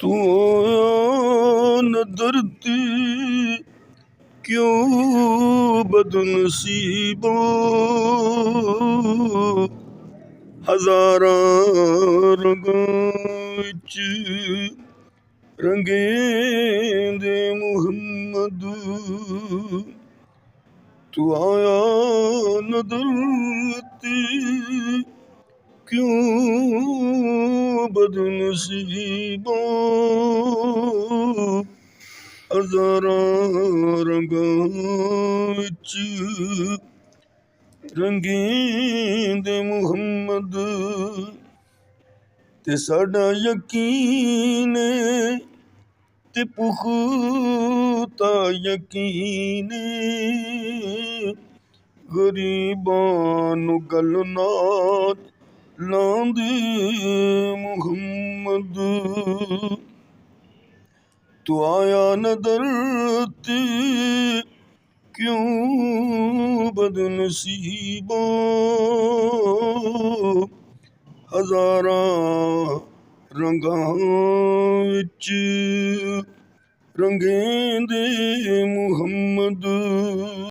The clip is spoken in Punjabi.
ਤੂੰ ਆਇਆ ਨ ਧਰਤੀ ਕਿਉਂ ਬਦਨਸੀਬੋ, ਹਜ਼ਾਰਾਂ ਰੰਗਾਂ ਵਿੱਚ ਰੰਗੇਂਦੇ ਮੁਹੰਮਦ। ਤੂੰ ਆਇਆ ਨ ਧਰਤੀ ਕਿਉਂ ਬਦਨਸੀਬੋ, ਹਜ਼ਾਰਾਂ ਰੰਗਾਂ ਵਿੱਚ ਰੰਗੇਂਦੇ ਮੁਹੰਮਦ। ਤੇ ਸਾਡਾ ਯਕੀਨ ਤੇ ਪੁਖਤਾ ਯਕੀਨ, ਗਰੀਬਾਂ ਨੂੰ ਗੱਲ ਨਾਲ ਲਾਂਦੇ ਮੁਹੰਮਦ। ਤੂੰ ਆਇਆ ਨ ਧਰਤੀ ਕਿਉਂ ਬਦਨਸੀਬੋ, ਹਜ਼ਾਰਾਂ ਰੰਗਾਂ ਵਿੱਚ ਰੰਗੇਂਦੇ ਮੁਹੰਮਦ।